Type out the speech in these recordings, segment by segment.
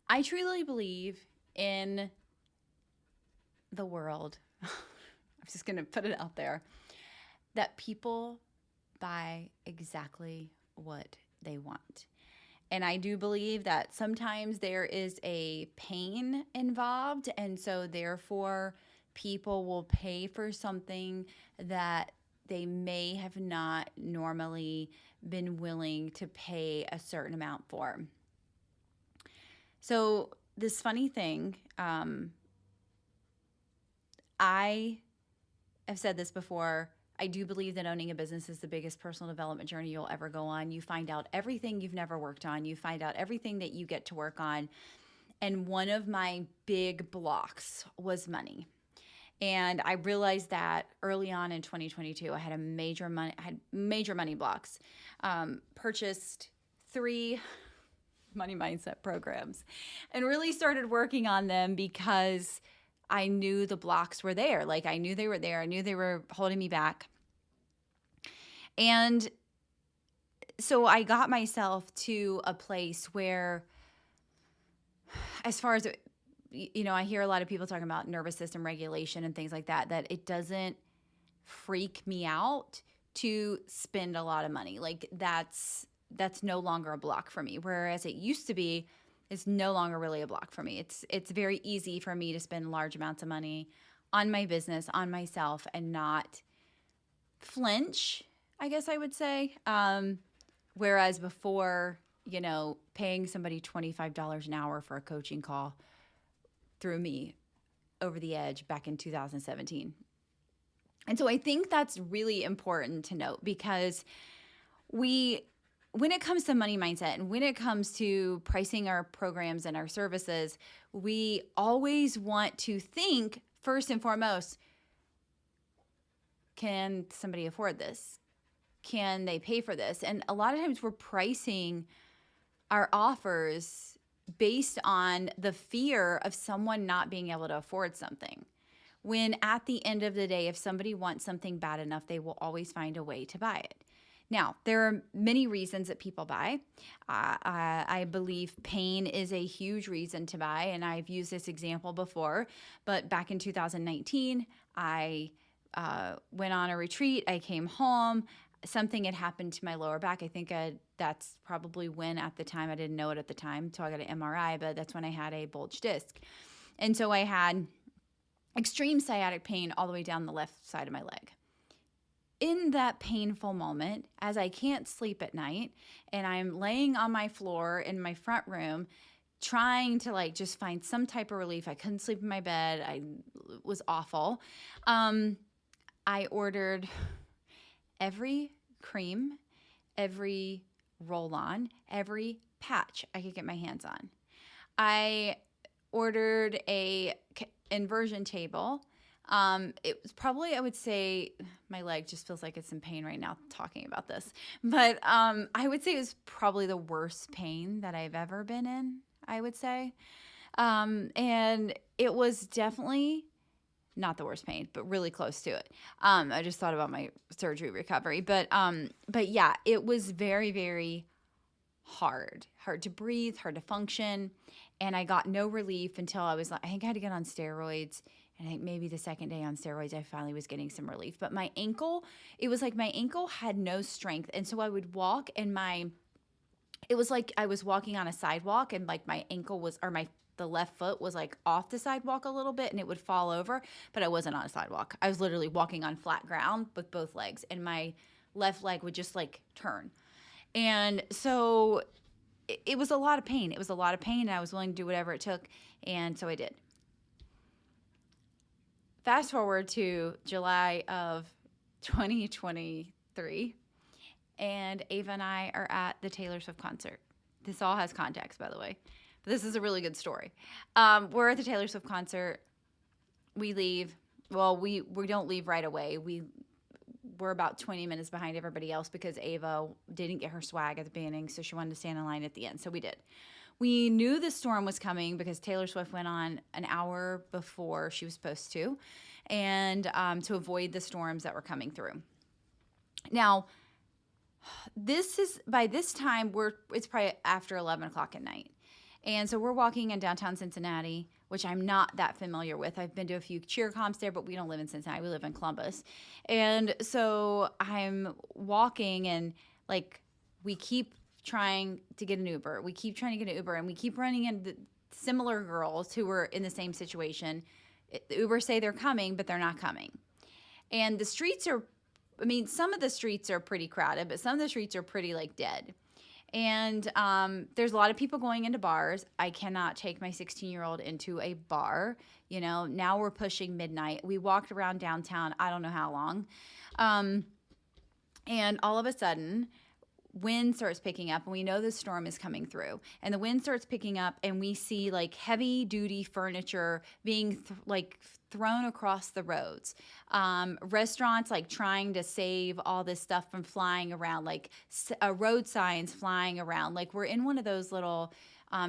I truly believe in the world. I'm just going to put it out there that people buy exactly what they want. And I do believe that sometimes there is a pain involved. And so, therefore, people will pay for something that they may have not normally been willing to pay a certain amount for. So, this funny thing, I have said this before. I do believe that owning a business is the biggest personal development journey you'll ever go on. You find out everything you've never worked on, you find out everything that you get to work on. And one of my big blocks was money. And I realized that early on in 2022, I had major money blocks. Purchased 3 money mindset programs and really started working on them because I knew the blocks were there. Like I knew they were there. I knew they were holding me back. And so I got myself to a place where, as far as, I hear a lot of people talking about nervous system regulation and things like that, that it doesn't freak me out to spend a lot of money. Like that's no longer a block for me. Whereas it used to be, it's no longer really a block for me. It's very easy for me to spend large amounts of money on my business, on myself, and not flinch, I guess I would say. Whereas before, paying somebody $25 an hour for a coaching call threw me over the edge back in 2017. And so I think that's really important to note because when it comes to money mindset and when it comes to pricing our programs and our services, we always want to think first and foremost, can somebody afford this? Can they pay for this? And a lot of times we're pricing our offers based on the fear of someone not being able to afford something. When at the end of the day, if somebody wants something bad enough, they will always find a way to buy it. Now, there are many reasons that people buy. I believe pain is a huge reason to buy, and I've used this example before. But back in 2019, I went on a retreat. I came home. Something had happened to my lower back. I think that's probably when at the time, I didn't know it at the time until I got an MRI, but that's when I had a bulged disc. And so I had extreme sciatic pain all the way down the left side of my leg. In that painful moment, as I can't sleep at night and I'm laying on my floor in my front room trying to just find some type of relief. I couldn't sleep in my bed. It was awful. I ordered every cream, every roll-on, every patch I could get my hands on. I ordered a inversion table. It was probably, I would say, my leg just feels like it's in pain right now talking about this. But I would say it was probably the worst pain that I've ever been in, I would say. And it was definitely not the worst pain, but really close to it. I just thought about my surgery recovery. But yeah, it was very, very hard to breathe, hard to function. And I got no relief until I think I had to get on steroids. And I think maybe the second day on steroids, I finally was getting some relief. But my ankle, it was like my ankle had no strength. And so I would walk and it was like I was walking on a sidewalk and my ankle was, or the left foot was off the sidewalk a little bit and it would fall over, but I wasn't on a sidewalk. I was literally walking on flat ground with both legs and my left leg would just turn. And so it was a lot of pain. It was a lot of pain and I was willing to do whatever it took. And so I did. Fast forward to July of 2023, and Ava and I are at the Taylor Swift concert. This all has context, by the way, but this is a really good story. We're at the Taylor Swift concert. We leave. Well, we don't leave right away. We're about 20 minutes behind everybody else because Ava didn't get her swag at the beginning, so she wanted to stand in line at the end. So we did. We knew the storm was coming because Taylor Swift went on an hour before she was supposed to, and to avoid the storms that were coming through. Now, by this time, it's probably after 11 o'clock at night. And so we're walking in downtown Cincinnati, which I'm not that familiar with. I've been to a few cheer comps there, but we don't live in Cincinnati. We live in Columbus. And so I'm walking and like we keep trying to get an Uber. We keep trying to get an Uber and we keep running into similar girls who were in the same situation. The Uber say they're coming, but they're not coming. And the streets are, I mean, some of the streets are pretty crowded, but some of the streets are pretty like dead. And there's a lot of people going into bars. I cannot take my 16-year-old into a bar. You know, now we're pushing midnight. We walked around downtown, I don't know how long. And all of a sudden, wind starts picking up and we know the storm is coming through, and the wind starts picking up and we see like heavy duty furniture being thrown across the roads, restaurants like trying to save all this stuff from flying around, like road signs flying around. Like we're in one of those little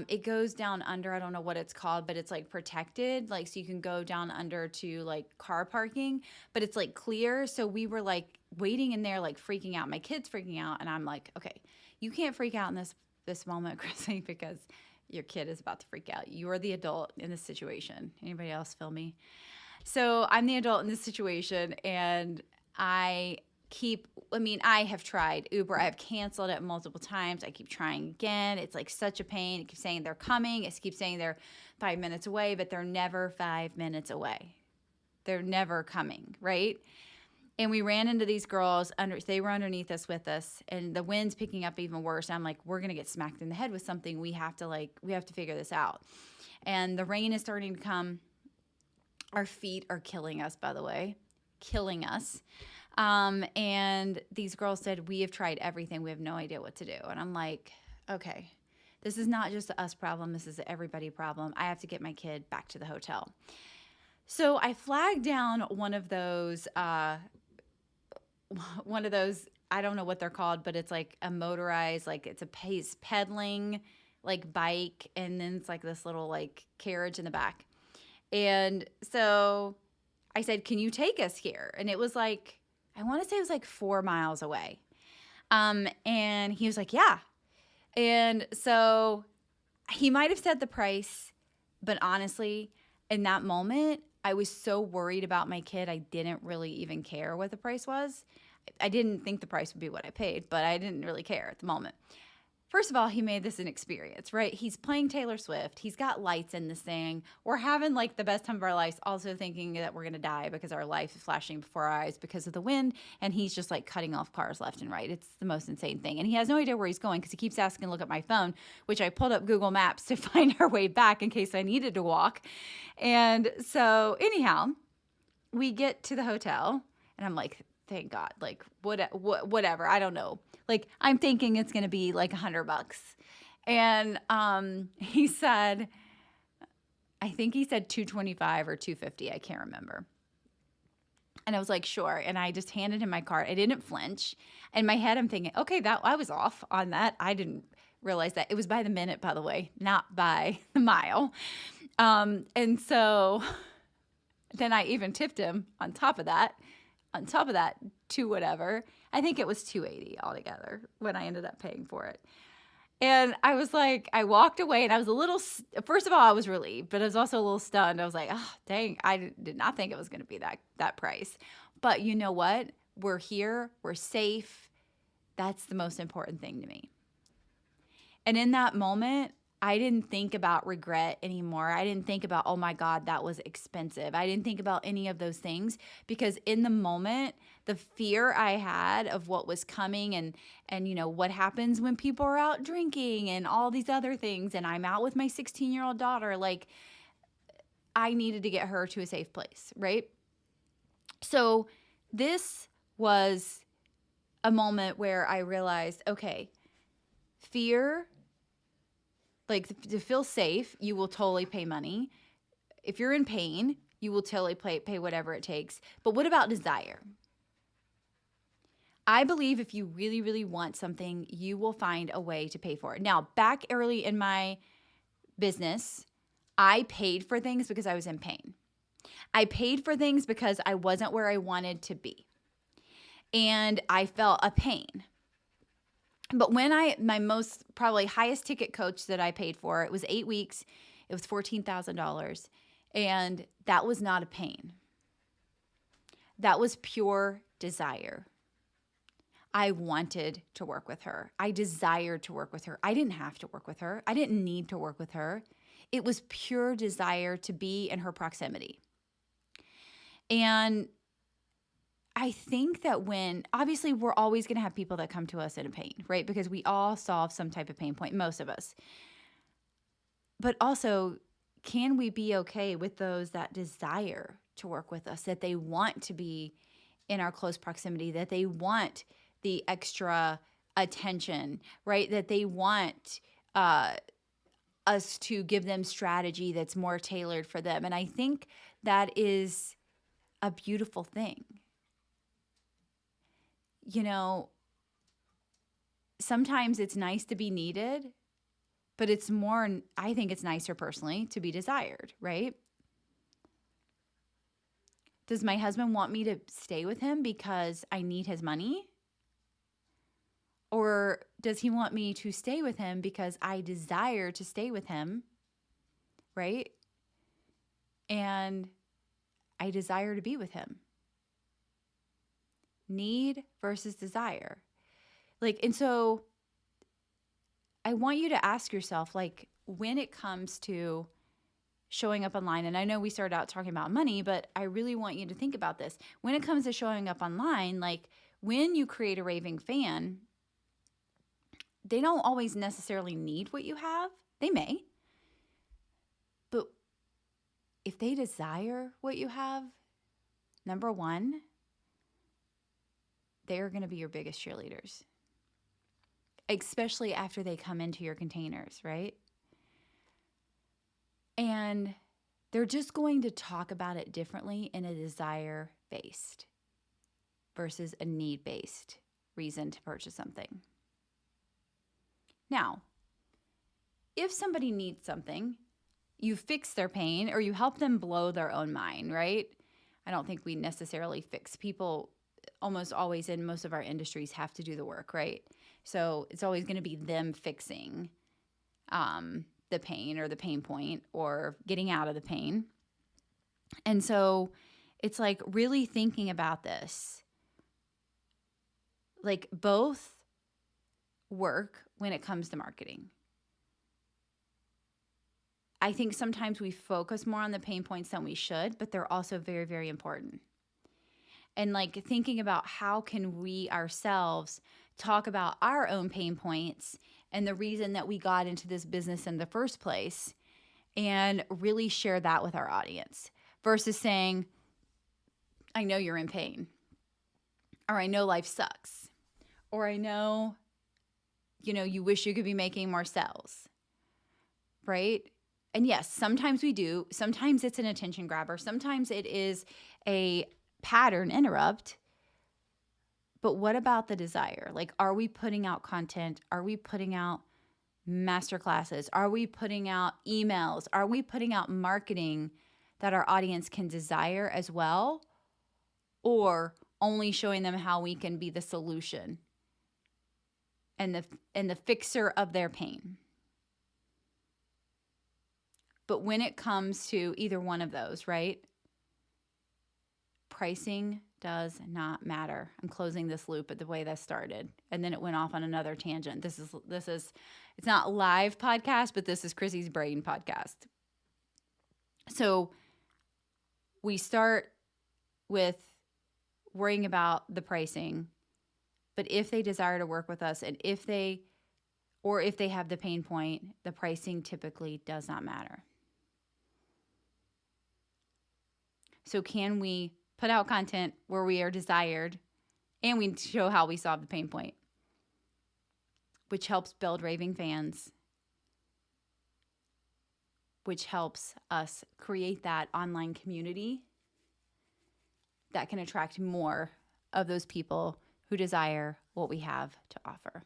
it goes down under, I don't know what it's called, but it's like protected, like so you can go down under to like car parking, but it's like clear. So we were like waiting in there, like freaking out. My kid's freaking out, and I'm like, okay, you can't freak out in this moment, Chrissy, because your kid is about to freak out. You are the adult in this situation. Anybody else feel me? So I'm the adult in this situation, and I have tried Uber. I've canceled it multiple times. I keep trying again. It's like such a pain. It keeps saying they're coming. It keeps saying they're 5 minutes away, but they're never 5 minutes away. They're never coming, right? And we ran into these girls. They were underneath us with us, and the wind's picking up even worse. I'm like, we're gonna get smacked in the head with something. We have to figure this out. And the rain is starting to come. Our feet are killing us, by the way, killing us. And these girls said, we have tried everything. We have no idea what to do. And I'm like, okay, this is not just a us problem. This is an everybody problem. I have to get my kid back to the hotel. So I flagged down one of those, I don't know what they're called, but it's like a motorized, like it's a pace pedaling like bike. And then it's like this little like carriage in the back. And so I said, can you take us here? And it was like, I want to say it was like 4 miles away. And he was like, yeah. And so he might have said the price, but honestly, in that moment, I was so worried about my kid, I didn't really even care what the price was. I didn't think the price would be what I paid, but I didn't really care at the moment. First of all, he made this an experience, right? He's playing Taylor Swift. He's got lights in this thing. We're having like the best time of our lives, also thinking that we're going to die because our life is flashing before our eyes because of the wind. And he's just like cutting off cars left and right. It's the most insane thing. And he has no idea where he's going because he keeps asking to look at my phone, which I pulled up Google Maps to find our way back in case I needed to walk. And so anyhow, we get to the hotel and I'm like, thank God, like whatever. I don't know. Like I'm thinking it's going to be like $100. And he said, I think he said 225 or 250. I can't remember. And I was like, sure. And I just handed him my card. I didn't flinch. In my head, I'm thinking, okay, that I was off on that. I didn't realize that. It was by the minute, by the way, not by the mile. And so then I even tipped him on top of that to whatever. I think it was $280 altogether when I ended up paying for it. And I was like, I walked away and I was first of all, I was relieved, but I was also a little stunned. I was like, oh, dang, I did not think it was going to be that price. But you know what? We're here. We're safe. That's the most important thing to me. And in that moment, I didn't think about regret anymore. I didn't think about, oh my God, that was expensive. I didn't think about any of those things because in the moment, the fear I had of what was coming and you know, what happens when people are out drinking and all these other things. And I'm out with my 16-year-old daughter. Like I needed to get her to a safe place, right? So this was a moment where I realized, okay, fear, like to feel safe, you will totally pay money. If you're in pain, you will totally pay whatever it takes. But what about desire? I believe if you really, really want something, you will find a way to pay for it. Now, back early in my business, I paid for things because I was in pain. I paid for things because I wasn't where I wanted to be. And I felt a pain. But when my most probably highest ticket coach that I paid for, it was 8 weeks. It was $14,000. And that was not a pain. That was pure desire. I wanted to work with her. I desired to work with her. I didn't have to work with her. I didn't need to work with her. It was pure desire to be in her proximity. And I think that obviously we're always going to have people that come to us in a pain, right? Because we all solve some type of pain point, most of us. But also, can we be okay with those that desire to work with us, that they want to be in our close proximity, that they want the extra attention, right? That they want us to give them strategy that's more tailored for them. And I think that is a beautiful thing. You know, sometimes it's nice to be needed, but I think it's nicer personally to be desired, right? Does my husband want me to stay with him because I need his money? Or does he want me to stay with him because I desire to stay with him, right? And I desire to be with him. Need versus desire. And so I want you to ask yourself, when it comes to showing up online, and I know we started out talking about money, but I really want you to think about this. When it comes to showing up online, when you create a raving fan, they don't always necessarily need what you have. They may. But if they desire what you have, number one, they're going to be your biggest cheerleaders, especially after they come into your containers, right? And they're just going to talk about it differently in a desire-based versus a need-based reason to purchase something. Now, if somebody needs something, you fix their pain or you help them blow their own mind, right? I don't think we necessarily fix people. Almost always in most of our industries have to do the work, right? So it's always going to be them fixing the pain or the pain point or getting out of the pain. And so it's really thinking about this. Both work when it comes to marketing. I think sometimes we focus more on the pain points than we should, but they're also very, very important. And thinking about how can we ourselves talk about our own pain points and the reason that we got into this business in the first place and really share that with our audience versus saying, I know you're in pain, or I know life sucks, or I know, you wish you could be making more sales, right? And yes, sometimes we do. Sometimes it's an attention grabber. Sometimes it is a pattern interrupt. But what about the desire? Are we putting out content? Are we putting out masterclasses? Are we putting out emails? Are we putting out marketing that our audience can desire as well? Or only showing them how we can be the solution and the fixer of their pain? But when it comes to either one of those, right? Pricing does not matter. I'm closing this loop at the way that started. And then it went off on another tangent. This is it's not live podcast, but this is Chrissy's Brain podcast. So we start with worrying about the pricing, but if they desire to work with us and if they have the pain point, the pricing typically does not matter. So can we put out content where we are desired and we show how we solve the pain point, which helps build raving fans, which helps us create that online community that can attract more of those people who desire what we have to offer.